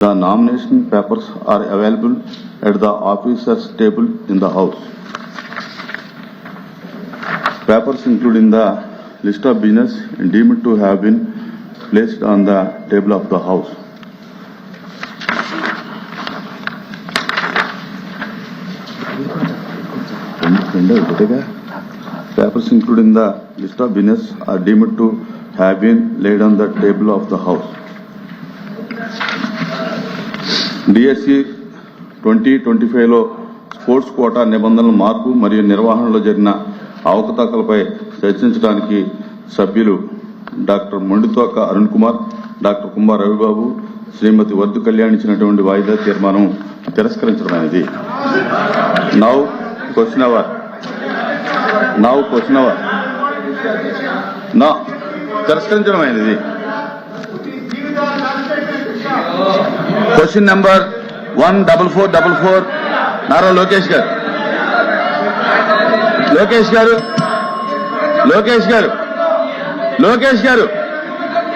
The nomination papers are available at the officer's table in the house. Papers including the list of business deemed to have been placed on the table of the house. Papers including the list of business are deemed to have been laid on the table of the house. DSC 2025లో sports quota నిబంధనల మార్పు మరియు నిర్వహణలో జరిగిన అవకతవకలపై చర్చించడానికి సభ్యులు doctor Monditoka Arun Kumar, doctor Kumbha Ravibabu, Shrimati Vardhu Kalyan ఇచ్చినటువంటి వాయిదా తీర్మానం తిరస్కరించడమైనది. నౌ క్వశ్చన్ అవర్ తిరస్కరించడమైనది. Question number 14444 Nara Lokesh garu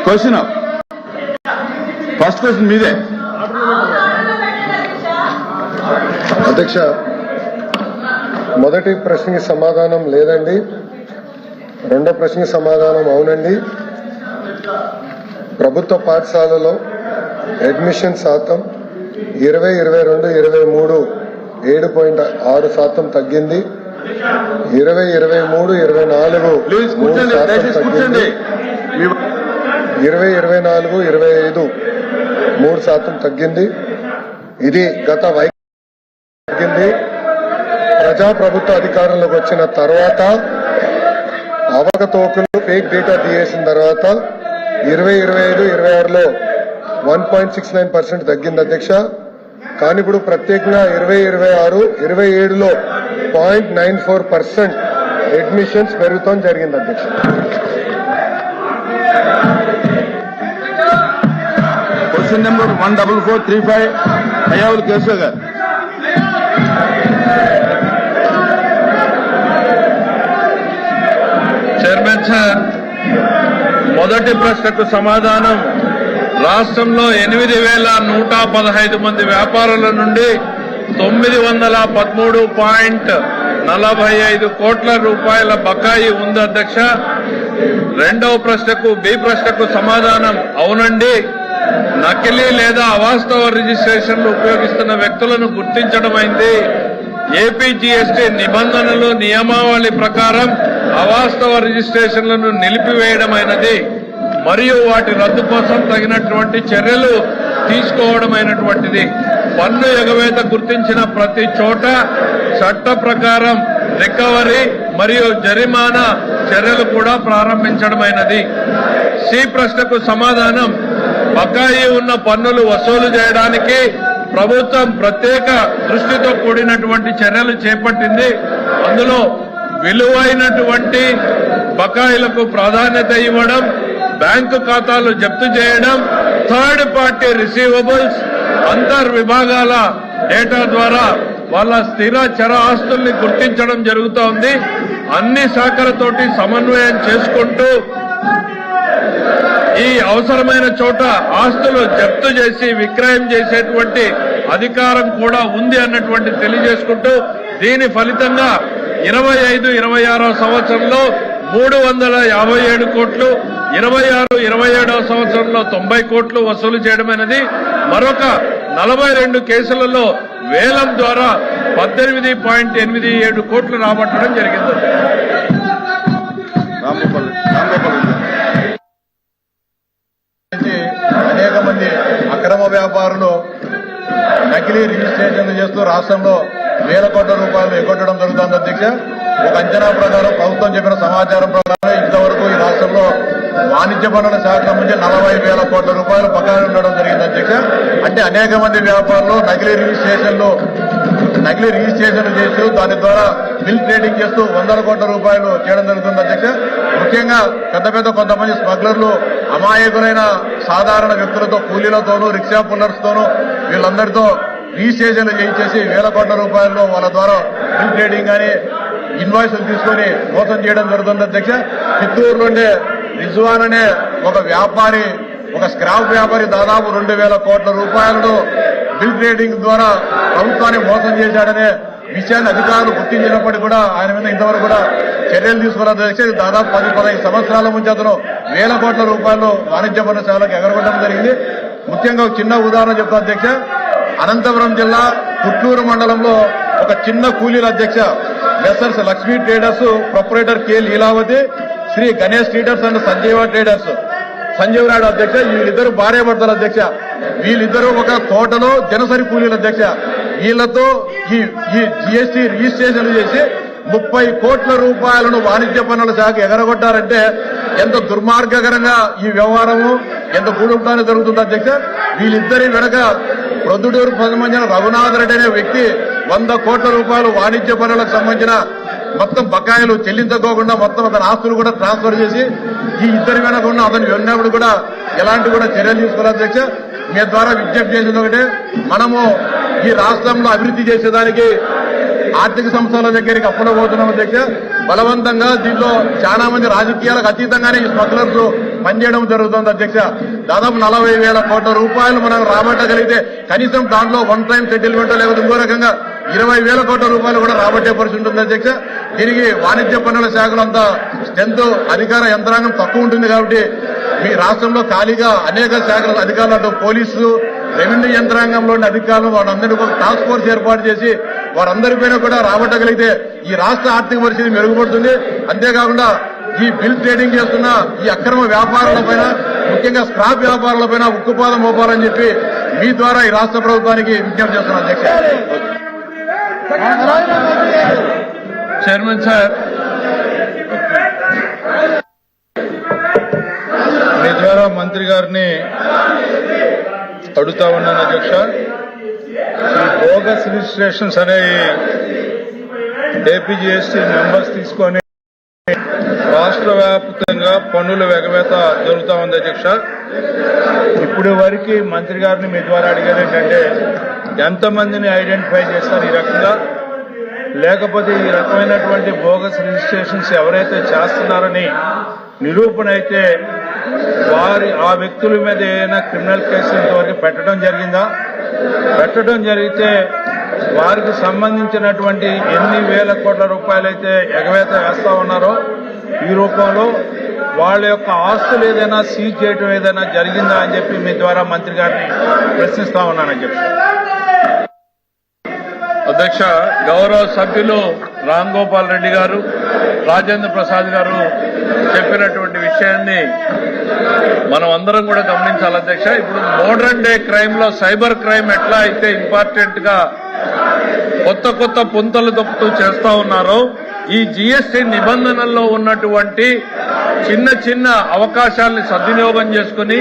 question first question మీదే. అధ్యక్ష, మొదటి ప్రశ్నకి సమాధానం లేదండి. రెండో ప్రశ్నకి సమాధానం అవునండి. ప్రభుత్వ పాఠశాలలో అడ్మిషన్ శాతం 2022-23 7.6% తగ్గింది. 2023-24 తగ్గింది. 2024-25 3% తగ్గింది. ఇది గత తగ్గింది. ప్రజాప్రభుత్వ అధికారంలోకి వచ్చిన తర్వాత అవకతవకలు ఫేక్ డేటా తీసేసిన తర్వాత 2025-26లో 1.69% తగ్గింది అధ్యక్ష. కానీ ఇప్పుడు ప్రత్యేకంగా 2026-27లో 0.94% అడ్మిషన్స్ పెరుగుతాం జరిగింది అధ్యక్ష. క్వశ్చన్ నెంబర్ 14435 అయ్యావుల కేశవ్ గారు. చైర్మన్ సార్, మొదటి ప్రశ్నకు సమాధానం రాష్ట్రంలో 8,115 మంది వ్యాపారుల నుండి 913.45 కోట్ల రూపాయల బకాయి ఉంది అధ్యక్ష. రెండవ ప్రశ్నకు బి ప్రశ్నకు సమాధానం అవునండి. నకిలీ లేదా అవాస్తవ రిజిస్ట్రేషన్లు ఉపయోగిస్తున్న వ్యక్తులను గుర్తించడమైంది. ఏపీ జీఎస్టీ నిబంధనలు నియమావళి ప్రకారం అవాస్తవ రిజిస్ట్రేషన్లను నిలిపివేయడమైనది మరియు వాటి రద్దు కోసం తగినటువంటి చర్యలు తీసుకోవడమైనటువంటిది. పన్ను ఎగవేత గుర్తించిన ప్రతి చోట చట్ట ప్రకారం రికవరీ మరియు జరిమానా చర్యలు కూడా ప్రారంభించడమైనది. సి ప్రశ్నకు సమాధానం బకాయి ఉన్న పన్నులు వసూలు చేయడానికి ప్రభుత్వం ప్రత్యేక దృష్టితో కూడినటువంటి చర్యలు చేపట్టింది. అందులో విలువైనటువంటి బకాయిలకు ప్రాధాన్యత ఇవ్వడం, బ్యాంకు ఖాతాలు జప్తు చేయడం, థర్డ్ పార్టీ రిసీవబుల్స్ అంతర్విభాగాల డేటా ద్వారా వాళ్ళ స్థిర చర ఆస్తుల్ని గుర్తించడం జరుగుతోంది. అన్ని శాఖలతోటి సమన్వయం చేసుకుంటూ ఈ అవసరమైన చోట ఆస్తులు జప్తు చేసి విక్రయం చేసేటువంటి అధికారం కూడా ఉంది అన్నటువంటి తెలియజేసుకుంటూ దీని ఫలితంగా 25-26వ సంవత్సరంలో 357 కోట్లు, 26-27వ సంవత్సరంలో 90 కోట్లు వసూలు చేయడమైనది. మరొక 42 కేసులలో వేలం ద్వారా 18.87 కోట్లు రాబట్టడం జరిగింది. అనేక మంది అక్రమ వ్యాపారులు నకిలీ రిజిస్ట్రేషన్లు చేస్తూ రాష్ట్రంలో వేల కోట్ల రూపాయలు ఎగ్గొట్టడం జరుగుతుంది అధ్యక్ష. ఒక అంచనా ప్రకారం ప్రభుత్వం చెప్పిన సమాచారం ప్రకారం ఇంతవరకు ఈ రాష్ట్రంలో వాణిజ్య పన్నుల శాఖ నుంచి 40,000 కోట్ల రూపాయలు బకాయిలు ఉండడం జరిగింది అధ్యక్ష. అంటే అనేక మంది వ్యాపారులు నకిలీ రిజిస్ట్రేషన్లు చేస్తూ దాని ద్వారా బిల్ ట్రేడింగ్ చేస్తూ 100 కోట్ల రూపాయలు చేయడం జరుగుతుంది అధ్యక్ష. ముఖ్యంగా పెద్ద కొంతమంది స్మగ్లర్లు అమాయకులైన సాధారణ వ్యక్తులతో, కూలీలతోనూ, రిక్షా పుల్లర్స్ తోనూ వీళ్ళందరితో రిజిస్ట్రేషన్లు చేయించేసి వేల కోట్ల రూపాయలు వాళ్ళ ద్వారా బిల్ ట్రేడింగ్ కానీ ఇన్వాయిస్లు తీసుకొని మోసం చేయడం జరుగుతుంది అధ్యక్ష. చిత్తూరులోనే రిజ్వాన్ అనే ఒక వ్యాపారి ఒక స్క్రాప్ వ్యాపారి దాదాపు 2,000 కోట్ల రూపాయలను బిల్ ట్రేడింగ్ ద్వారా ప్రభుత్వాన్ని మోసం చేశాడనే విషయాన్ని అధికారులు గుర్తించినప్పటికీ కూడా ఆయన మీద ఇంతవరకు కూడా చర్యలు తీసుకోలేదు అధ్యక్ష. దాదాపు 10-15 సంవత్సరాల నుంచి అతను 1,000 కోట్ల రూపాయలు వాణిజ్య పన్ను సేవలకు ఎగరగొట్టడం జరిగింది. ముఖ్యంగా ఒక చిన్న ఉదాహరణ చెప్తా అధ్యక్ష. అనంతపురం జిల్లా పుట్లూరు మండలంలో ఒక చిన్న కూలీల అధ్యక్ష messrs Lakshmi traders proprietor K Leelavathi, Shri Ganesh traders and Sanjeeva traders Sanjeev Naidu అధ్యక్ష. వీళ్ళిద్దరు భార్యాభర్తలు అధ్యక్ష. వీళ్ళిద్దరూ ఒక తోటలో జనసరి కూలీల అధ్యక్ష. వీళ్లతో ఈ జీఎస్టీ రిజిస్ట్రేషన్ చేసి 30 కోట్ల రూపాయలను వాణిజ్య పన్నుల శాఖ ఎగరగొట్టారంటే ఎంత దుర్మార్గకరంగా ఈ వ్యవహారము ఎంత గూఢంగానే జరుగుతుంది అధ్యక్ష. వీళ్ళిద్దరి వెనక ప్రొద్దుటూరుకు సంబంధించిన రఘునాథ్ రెడ్డి అనే వ్యక్తి 100 కోట్ల రూపాయలు వాణిజ్య పన్నులకు సంబంధించిన మొత్తం బకాయిలు చెల్లించుకోకుండా మొత్తం అతని ఆస్తులు కూడా ట్రాన్స్ఫర్ చేసి ఈ ఇద్దరి వెనక ఉన్న అతను వెళ్ళినప్పుడు కూడా ఎలాంటి కూడా చర్యలు తీసుకోవాలి అధ్యక్ష. మీ ద్వారా విజ్ఞప్తి చేసేది ఒకటే, మనము ఈ రాష్ట్రంలో అభివృద్ధి చేసేదానికి ఆర్థిక సంస్థల దగ్గరికి అప్పులో పోతున్నాం అధ్యక్ష. బలవంతంగా దీంట్లో చాలా మంది రాజకీయాలకు అతీతంగానే ఈ స్మగ్లర్స్ పనిచేయడం జరుగుతుంది అధ్యక్ష. దాదాపు 40,000 కోట్ల రూపాయలు మనం రాబట్టగలిగితే కనీసం దాంట్లో వన్ టైం సెటిల్మెంట్ లేకపోతే ఇంకో రకంగా 20,000 కోట్ల రూపాయలు కూడా రాబట్టే పరిస్థితి ఉంటుంది అధ్యక్ష. దీనికి వాణిజ్య పన్నుల శాఖలో అంత స్ట్రెంత్ అధికార యంత్రాంగం తక్కువ ఉంటుంది కాబట్టి మీ రాష్ట్రంలో ఖాళీగా అనేక శాఖల అధికారులు అటు పోలీసు రెవెన్యూ యంత్రాంగంలోని అధికారులు వారందరికీ ఒక టాస్క్ ఫోర్స్ ఏర్పాటు చేసి వారందరిపైన కూడా రాబట్టగలిగితే ఈ రాష్ట్ర ఆర్థిక పరిస్థితి మెరుగుపడుతుంది. అంతేకాకుండా ఈ బిల్ ట్రేడింగ్ చేస్తున్న ఈ అక్రమ వ్యాపారాలపైన ముఖ్యంగా స్క్రాప్ వ్యాపారాలపైన ఉక్కుపాదం మోపాలని చెప్పి మీ ద్వారా ఈ రాష్ట్ర ప్రభుత్వానికి విజ్ఞప్తి చేస్తున్నాను అధ్యక్ష. చైర్మన్ సార్, మీ ద్వారా మంత్రి గారిని అడుగుతా ఉన్నాను అధ్యక్ష. ఈ బోగస్ రిజిస్ట్రేషన్స్ అనేవి ఏపీజీఎస్టీ మెంబర్స్ తీసుకొని రాష్ట్ర వ్యాప్తంగా పన్నుల ఎగవేత జరుగుతా ఉంది అధ్యక్ష. ఇప్పుడు వరకు మంత్రి గారిని మీ ద్వారా అడిగారు ఏంటంటే, ఎంతమందిని ఐడెంటిఫై చేస్తారు ఈ రకంగా, లేకపోతే ఈ రకమైనటువంటి బోగస్ రిజిస్ట్రేషన్స్ ఎవరైతే చేస్తున్నారని నిరూపణ అయితే ఆ వ్యక్తుల మీద ఏదైనా క్రిమినల్ కేసులు ఇంతవరకు పెట్టడం జరిగిందా, పెట్టడం జరిగితే వారికి సంబంధించినటువంటి ఎన్ని వేల కోట్ల రూపాయలైతే ఎగవేత వేస్తా ఉన్నారో ఈ రూపంలో వాళ్ళ యొక్క ఆస్తులు ఏదైనా సీజ్ చేయడం ఏదైనా జరిగిందా అని చెప్పి మీ ద్వారా మంత్రి గారిని ప్రశ్నిస్తా ఉన్నానని చెప్పి. అధ్యక్ష, గౌరవ సభ్యులు రామ్ గోపాల్ రెడ్డి గారు, రాజేంద్ర ప్రసాద్ గారు చెప్పినటువంటి విషయాన్ని మనం అందరం కూడా గమనించాలి అధ్యక్ష. ఇప్పుడు మోడర్న్ డే క్రైమ్ లో సైబర్ క్రైమ్ ఎట్లా అయితే ఇంపార్టెంట్ గా కొత్త కొత్త పుంతలు తప్పుతూ చేస్తా ఉన్నారో, ఈ జీఎస్టీ నిబంధనల్లో ఉన్నటువంటి చిన్న చిన్న అవకాశాలను సద్వినియోగం చేసుకుని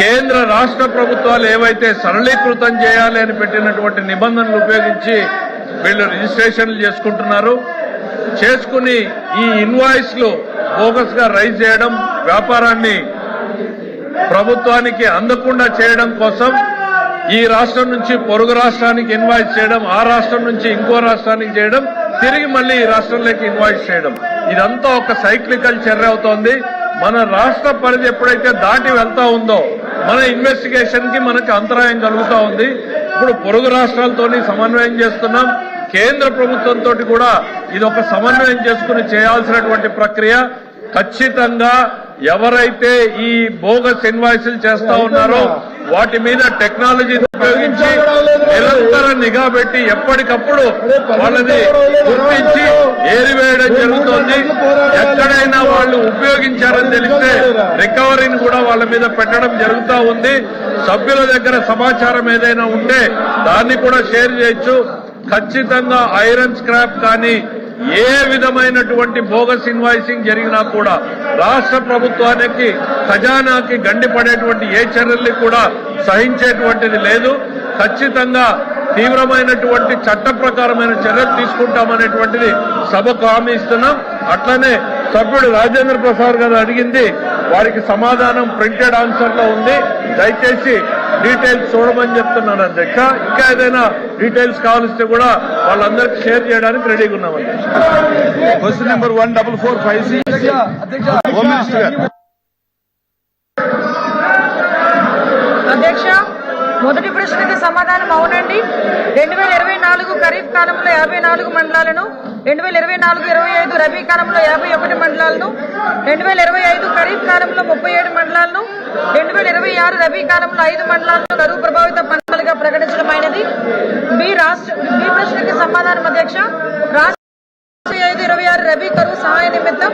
కేంద్ర రాష్ట్ర ప్రభుత్వాలు ఏవైతే సరళీకృతం చేయాలి అని పెట్టినటువంటి నిబంధనలు ఉపయోగించి వీళ్ళు రిజిస్ట్రేషన్లు చేసుకుని ఈ ఇన్వాయిస్లు బోగస్ గా రైజ్ చేయడం, వ్యాపారాన్ని ప్రభుత్వానికి అందకుండా చేయడం కోసం ఈ రాష్ట్రం నుంచి పొరుగు రాష్ట్రానికి ఇన్వాయిస్ చేయడం, ఆ రాష్ట్రం నుంచి ఇంకో రాష్ట్రానికి చేయడం, తిరిగి మళ్లీ ఈ రాష్ట్రంలోకి ఇన్వాయిస్ చేయడం, ఇదంతా ఒక సైక్లికల్ చర్య అవుతోంది. మన రాష్ట్ర పరిధి ఎప్పుడైతే దాటి వెళ్తా ఉందో మన ఇన్వెస్టిగేషన్ కి మనకి అంతరాయం కలుగుతా ఉంది. ఇప్పుడు పొరుగు రాష్ట్రాలతోని సమన్వయం చేస్తున్నాం, కేంద్ర ప్రభుత్వంతో కూడా ఇది ఒక సమన్వయం చేసుకుని చేయాల్సినటువంటి ప్రక్రియ. ఖచ్చితంగా ఎవరైతే ఈ బోగస్ ఇన్వాయిస్లు చేస్తా ఉన్నారో వాటి మీద టెక్నాలజీని ఉపయోగించి నిరంతర నిఘా పెట్టి ఎప్పటికప్పుడు వాళ్ళని గుర్తించి ఏరివేయడం జరుగుతోంది. ఎక్కడైనా వాళ్ళు ఉపయోగించారని తెలిస్తే రికవరీని కూడా వాళ్ళ మీద పెట్టడం జరుగుతూ ఉంది. సభ్యుల దగ్గర సమాచారం ఏదైనా ఉంటే దాన్ని కూడా షేర్ చేయొచ్చు. ఖచ్చితంగా ఐరన్ స్క్రాప్ కానీ ఏ విధమైనటువంటి బోగస్ ఇన్వాయిసింగ్ జరిగినా కూడా రాష్ట్ర ప్రభుత్వానికి ఖజానాకి గండిపడేటువంటి ఏ చర్యల్ని కూడా సహించేటువంటిది లేదు. ఖచ్చితంగా తీవ్రమైనటువంటి చట్ట ప్రకారమైన చర్యలు తీసుకుంటామనేటువంటిది సభకు హామీ ఇస్తున్నాం. అట్లనే సభ్యుడు రాజేంద్ర ప్రసాద్ గారు అడిగింది వారికి సమాధానం ప్రింటెడ్ ఆన్సర్ లో ఉంది. దయచేసి డీటెయిల్స్ చూడమని చెప్తున్నాను అధ్యక్ష. ఇంకా ఏదైనా డీటెయిల్స్ కావాల్స్తే కూడా వాళ్ళందరికీ షేర్ చేయడానికి రెడీగా ఉన్నాం అధ్యక్ష. క్వశ్చన్ నెంబర్ 1445 హోమ్ మినిస్టర్ గారు. అధ్యక్ష, మొదటి ప్రశ్నకి సమాధానం అవునండి. 2024 ఖరీఫ్ కాలంలో 54 మండలాలను, 2024-25 రబీ కాలంలో 51 మండలాలను, 2025 ఖరీఫ్ కాలంలో 37 మండలాలను, 2026 రబీ కాలంలో 5 మండలాలను కరువు ప్రభావిత మండలాలుగా ప్రకటించడమైనది. బి ప్రశ్నకి సమాధానం అధ్యక్ష, 25-26 రబీ కరువు సహాయ నిమిత్తం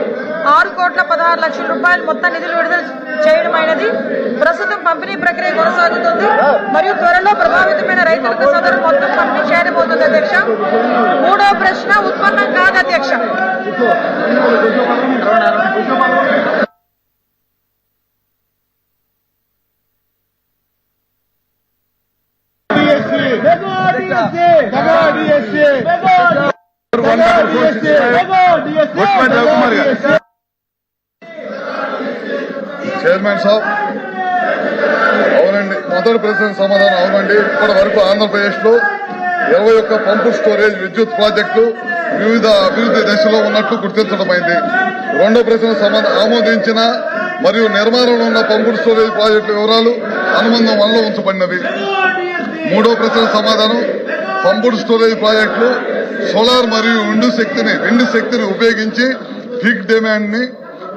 6,16,00,000 రూపాయలు మొత్తం నిధులు విడుదల చేయడమైనది. ప్రస్తుతం పంపిణీ ప్రక్రియ కొనసాగుతుంది మరియు త్వరలో ప్రభావితమైన రైతులకు సదరు మొత్తం పంపిణీ చేయబోతుంది అధ్యక్ష. మూడవ ప్రశ్న ఉత్పన్నం కాదు అధ్యక్ష. చైర్మన్ సాబ్, అవునండి. మొదటి ప్రశ్న సమాధానం అవునండి. ఇప్పటి వరకు ఆంధ్రప్రదేశ్ లో 21 పంపు స్టోరేజ్ విద్యుత్ ప్రాజెక్టులు వివిధ అభివృద్ధి దశలో ఉన్నట్లు గుర్తించడమైంది. రెండో ప్రశ్న సమాధానం ఆమోదించిన మరియు నిర్మాణంలో ఉన్న పంపు స్టోరేజ్ ప్రాజెక్టుల వివరాలు అనుబంధం 1లో ఉంచబడినవి. మూడో ప్రశ్న సమాధానం పంపుడు స్టోరేజ్ ప్రాజెక్టులు సోలార్ మరియు విండ్ శక్తిని ఉపయోగించి పీక్ డిమాండ్ ని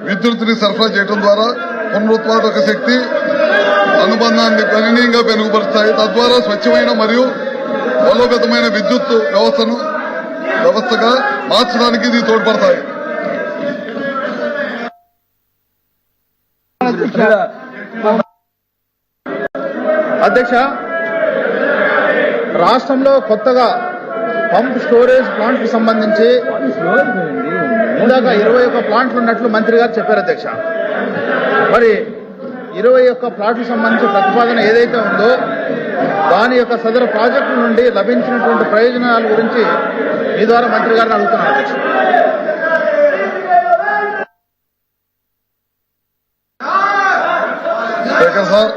విద్యుత్తుని సరఫరా చేయడం ద్వారా పునరుత్పాదక శక్తి అనుబంధాన్ని గణనీయంగా మెరుగుపరుస్తాయి. తద్వారా స్వచ్ఛమైన మరియు బలోపేతమైన విద్యుత్ వ్యవస్థగా మార్చడానికి ఇది తోడ్పడతాయి. అధ్యక్ష, రాష్ట్రంలో కొత్తగా పంప్ స్టోరేజ్ ప్లాంట్కు సంబంధించి 21 ప్లాంట్లు ఉన్నట్లు మంత్రి గారు చెప్పారు అధ్యక్ష. మరి 21 ప్లాట్లకు సంబంధించిన ప్రతిపాదన ఏదైతే ఉందో దాని యొక్క సదరు ప్రాజెక్టుల నుండి లభించినటువంటి ప్రయోజనాల గురించి మీ ద్వారా మంత్రి గారిని అడుగుతున్నాను అధ్యక్ష. స్పీకర్ సార్,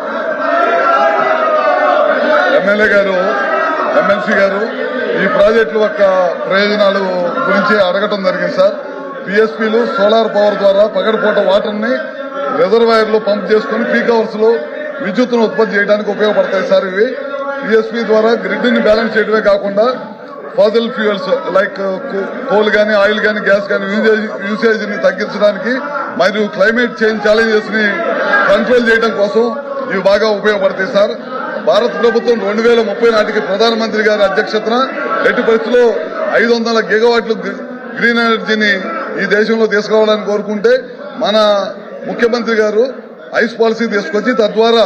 ఎమ్మెల్యే గారు, ఎమ్మెల్సీ గారు ఈ ప్రాజెక్టుల యొక్క ప్రయోజనాలు గురించి అడగటం జరిగింది సార్. పిఎస్పీలు సోలార్ పవర్ ద్వారా పగటిపూట వాటర్ ని రిజర్వాయర్లు పంప్ చేసుకుని పీక్ అవర్స్ లో విద్యుత్తును ఉత్పత్తి చేయడానికి ఉపయోగపడతాయి సార్. ఇవి పిఎస్పీ ద్వారా గ్రిడ్ ని బ్యాలెన్స్ చేయడమే కాకుండా ఫాసిల్ ఫ్యూయల్స్ లైక్ కోల్ గానీ, ఆయిల్ గానీ, గ్యాస్ గానీ యూసేజ్ ని తగ్గించడానికి మరియు క్లైమేట్ చేంజ్ ఛాలెంజెస్ ని కంట్రోల్ చేయడం కోసం ఇవి బాగా ఉపయోగపడతాయి సార్. భారత ప్రభుత్వం 2030 నాటికి ప్రధానమంత్రి గారి అధ్యక్షతన ఎట్టి పరిస్థితుల్లో 500 గిగావాట్లు గ్రీన్ ఎనర్జీని ఈ దేశంలో తీసుకురావాలని కోరుకుంటే మన ముఖ్యమంత్రి గారు ఐస్ పాలసీ తీసుకొచ్చి తద్వారా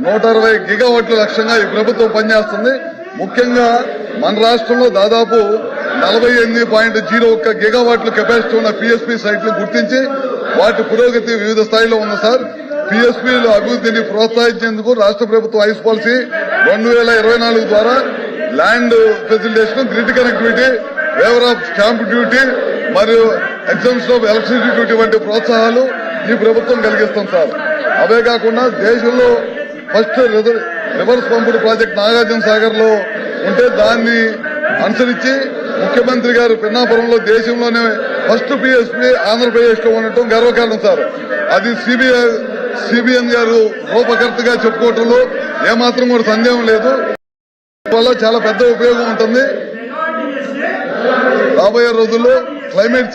160 గిగావాట్ల లక్ష్యంగా ఈ ప్రభుత్వం పనిచేస్తుంది. ముఖ్యంగా మన రాష్ట్రంలో దాదాపు 48.01 గిగావాట్ల కెపాసిటీ ఉన్న పిఎస్పీ సైట్లు గుర్తించి వాటి పురోగతి వివిధ స్థాయిలో ఉంది సార్. పిఎస్పీల అభివృద్ధిని ప్రోత్సహించేందుకు రాష్ట్ర ప్రభుత్వం ఐస్ పాలసీ 2024 ద్వారా land facilitation, grid connectivity, waiver of stamp duty మరియు ఎగ్జామ్షన్ ఆఫ్ ఎలక్ట్రిసిటీ డ్యూటీ వంటి ప్రోత్సాహాలు ఈ ప్రభుత్వం కలిగిస్తుంది సార్. అవే కాకుండా దేశంలో first reverse pumped project Nagarjuna Sagar లో ఉంటే దాన్ని అనుసరించి ముఖ్యమంత్రి గారు పిన్నాపురంలో దేశంలోనే ఫస్ట్ పిఎస్పీ ఆంధ్రప్రదేశ్ లో ఉండటం గర్వకారణం సార్. అది సిబిఎన్ గారు రూపకర్తగా చెప్పుకోవటంలో ఏమాత్రం కూడా సందేహం లేదు. వల్ల చాలా పెద్ద ఉపయోగం ఉంటుంది. రాబోయే రోజుల్లో క్లైమేట్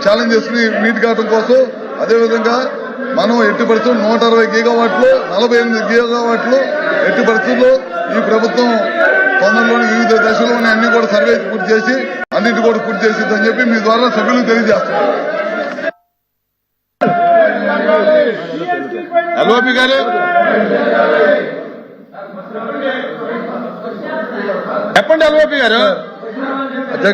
ఛాలెంజెస్ ని మీట్ కావడం కోసం అదేవిధంగా మనం ఎట్టి పరిస్థితుల్లో 160 గిగావాట్లు, 48 గిగావాట్లు ఎట్టి పరిస్థితుల్లో ఈ ప్రభుత్వం తొందరలోని వివిధ దశలోని అన్ని కూడా సర్వే పూర్తి చేసి అన్నింటి కూడా పూర్తి చేసిందని చెప్పి మీ ద్వారా సభ్యులకు తెలియజేస్తున్నారు. ఎల్ఓపి గారు చెప్పండి. ఎల్ఓపి గారు